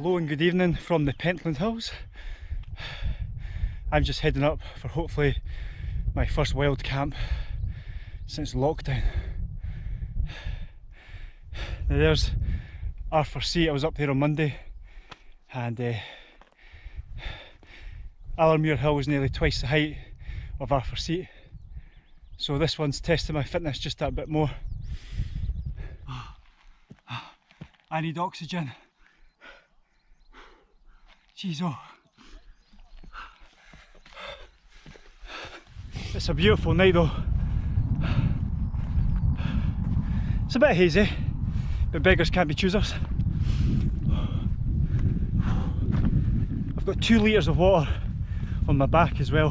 Hello and good evening from the Pentland Hills. I'm just heading up for hopefully my first wild camp since lockdown. Now there's R4C. I was up there on Monday, and Allermuir Hill is nearly twice the height of R4C, so this one's testing my fitness just that bit more. I need oxygen. Jeez, oh. It's a beautiful night though. It's a bit hazy, but beggars can't be choosers. I've got 2 litres of water on my back as well.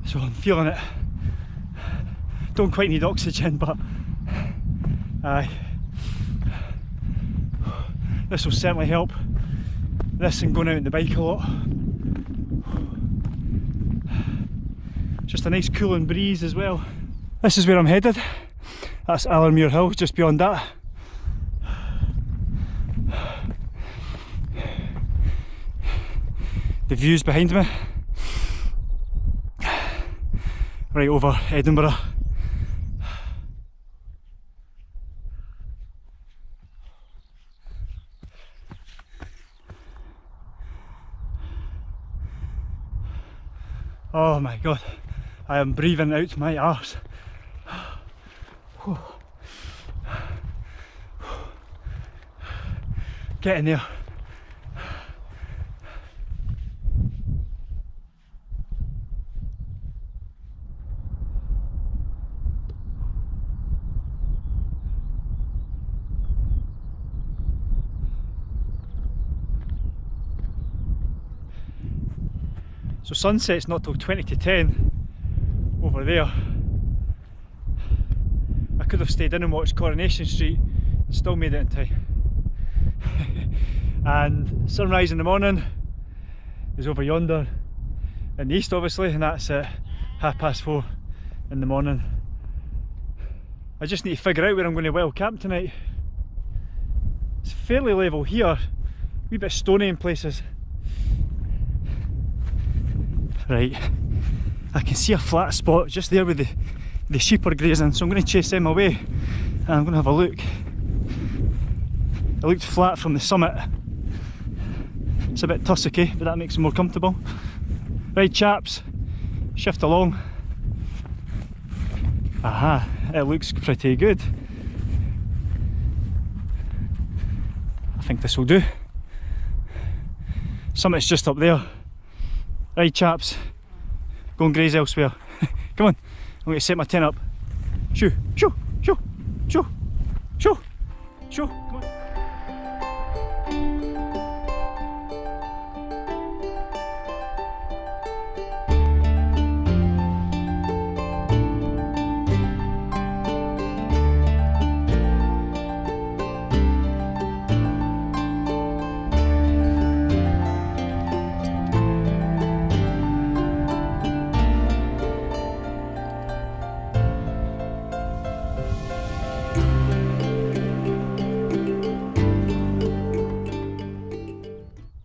So I'm feeling it. Don't quite need oxygen, but aye. This will certainly help. This and going out on the bike a lot. Just a nice cooling breeze as well. This is where I'm headed. That's Allermuir Hill, just beyond that. The views behind me. Right over Edinburgh. Oh my god, I am breathing out my arse. Get in there. So sunset's not till 20 to 10 over there. I could have stayed in and watched Coronation Street and still made it in time. And sunrise in the morning is over yonder in the east obviously, and that's at 4:30 in the morning. I just need to figure out where I'm going to wild camp tonight. It's fairly level here, a wee bit stony in places. Right, I can see a flat spot just there where the sheep are grazing, so I'm going to chase them away and I'm going to have a look. It looked flat from the summit. It's a bit tussocky, but that makes it more comfortable. Right chaps, shift along. Aha, it looks pretty good. I think this will do. Summit's just up there. Right chaps, go and graze elsewhere. Come on, I'm going to set my tent up. Shoo, shoo, shoo, shoo, shoo, shoo, come on.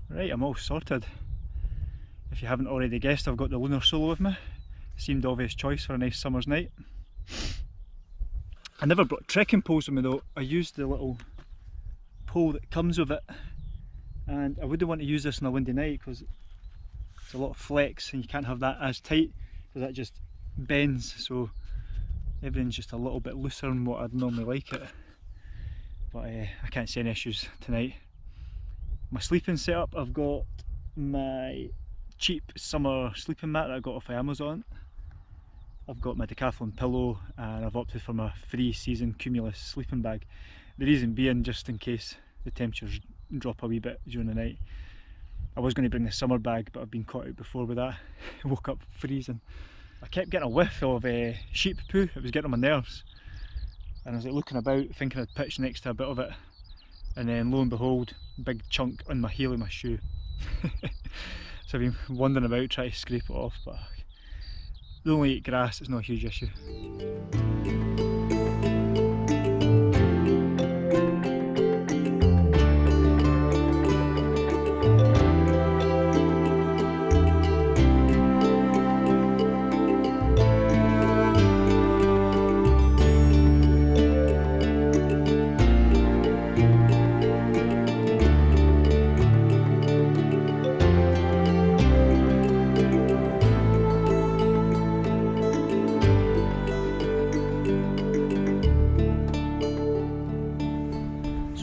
Right, I'm all sorted. If you haven't already guessed, I've got the Lunar Solo with me. Seemed the obvious choice for a nice summer's night. I never brought trekking poles with me though. I used the little pole that comes with it, and I wouldn't want to use this on a windy night because it's a lot of flex and you can't have that as tight because that just bends, so everything's just a little bit looser than what I'd normally like it. But I can't see any issues tonight. My sleeping setup, I've got my cheap summer sleeping mat that I got off of Amazon. I've got my Decathlon pillow, and I've opted for my free season Cumulus sleeping bag. The reason being just in case the temperatures drop a wee bit during the night. I was going to bring the summer bag, but I've been caught out before with that. I woke up freezing. I kept getting a whiff of sheep poo. It was getting on my nerves, and I was like looking about thinking I'd pitch next to a bit of it, and then lo and behold, big chunk on my heel of my shoe. So I've been wandering about trying to scrape it off, but they only eat grass, it's not a huge issue.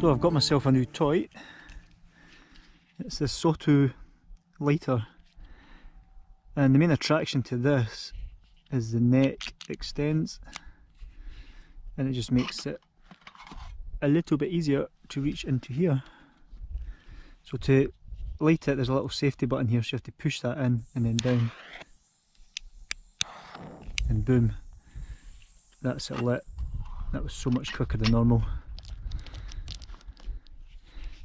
So I've got myself a new toy. It's this Soto lighter, and the main attraction to this is the neck extends and it just makes it a little bit easier to reach into here. So to light it, there's a little safety button here, so you have to push that in and then down, and boom, that's it lit. That was so much quicker than normal.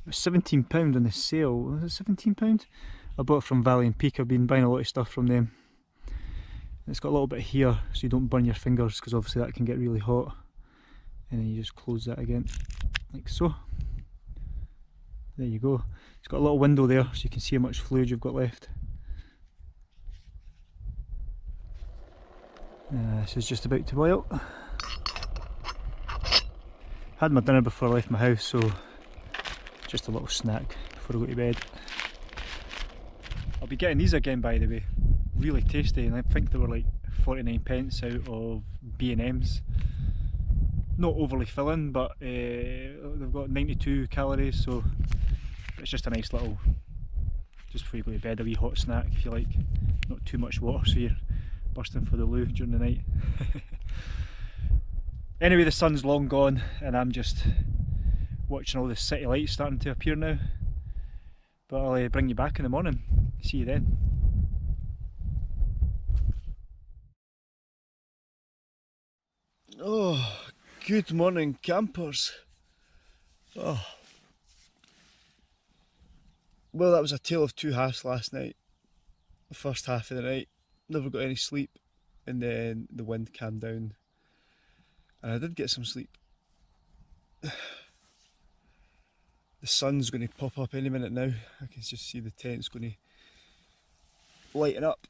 It was £17 on the sale. Was it £17? I bought it from Valley and Peak. I've been buying a lot of stuff from them. It's got a little bit here so you don't burn your fingers, because obviously that can get really hot. And then you just close that again, like so. There you go. It's got a little window there so you can see how much fluid you've got left. This is just about to boil. Had my dinner before I left my house, so just a little snack before I go to bed. I'll be getting these again, by the way. Really tasty, and I think they were like 49p out of B&M's. Not overly filling, but they've got 92 calories, so it's just a nice little, just before you go to bed, a wee hot snack if you like. Not too much water so you're bursting for the loo during the night. Anyway, the sun's long gone and I'm just watching all the city lights starting to appear now. But I'll bring you back in the morning. See you then. Oh, good morning, campers. Oh. Well, that was a tale of two halves last night. The first half of the night, never got any sleep, and then the wind calmed down and I did get some sleep. The sun's going to pop up any minute now. I can just see the tent's going to lighten up.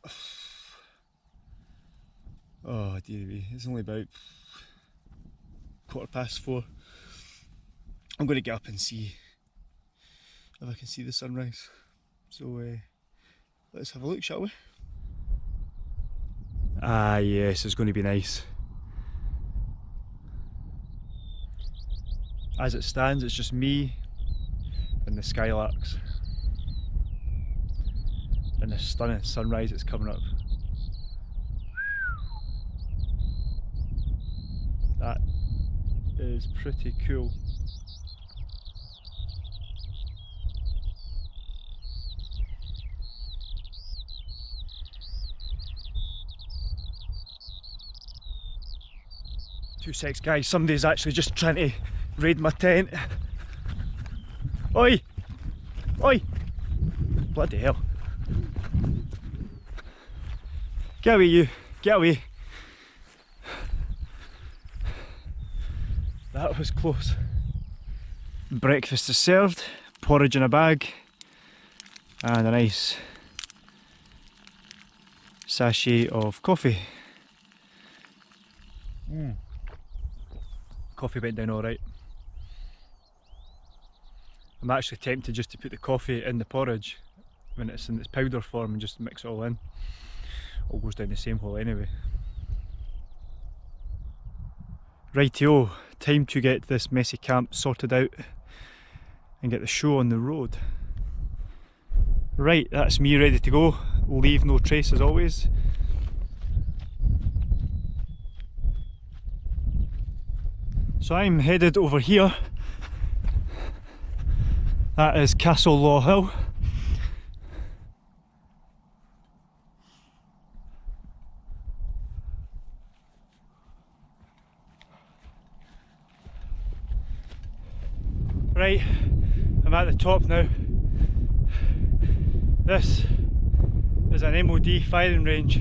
Oh dear me, it's only about 4:15. I'm going to get up and see if I can see the sunrise. So let's have a look, shall we? Ah yes, it's going to be nice. As it stands, it's just me and the skylarks and the stunning sunrise that's coming up. That is pretty cool. Two secs guys, somebody's actually just trying to raid my tent. Oi! Oi! Bloody hell. Get away you, get away. That was close. Breakfast is served, porridge in a bag, and a nice sachet of coffee. Coffee went down alright. I'm actually tempted just to put the coffee in the porridge when it's in its powder form and just mix it all in. All goes down the same hole anyway. Rightio, time to get this messy camp sorted out and get the show on the road. Right, that's me ready to go. Leave no trace as always. So I'm headed over here. That is Castle Law Hill. Right, I'm at the top now. This is an MOD firing range.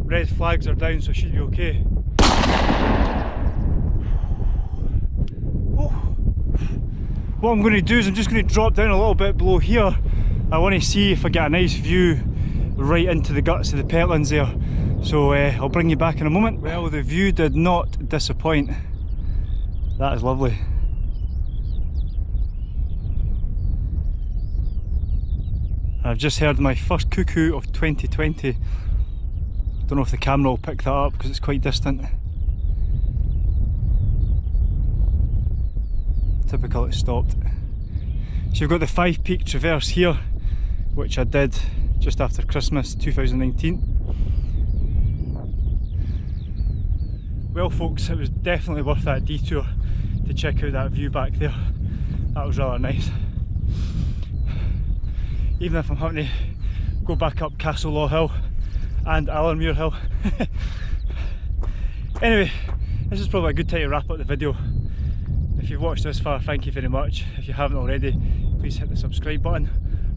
Red flags are down, so it should be okay. What I'm going to do is I'm just going to drop down a little bit below here. I want to see if I get a nice view right into the guts of the Pentlands there. So I'll bring you back in a moment. Well, the view did not disappoint. That is lovely. I've just heard my first cuckoo of 2020. I don't know if the camera will pick that up because it's quite distant. Typical it stopped. So you've got the 5 peak traverse here, which I did just after Christmas 2019. Well folks, it was definitely worth that detour to check out that view back there. That was rather nice. Even if I'm having to go back up Castle Law Hill and Allenmuir Hill. Anyway, this is probably a good time to wrap up the video. If you've watched this far, thank you very much. If you haven't already, please hit the subscribe button.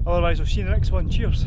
Otherwise, I'll see you in the next one. Cheers!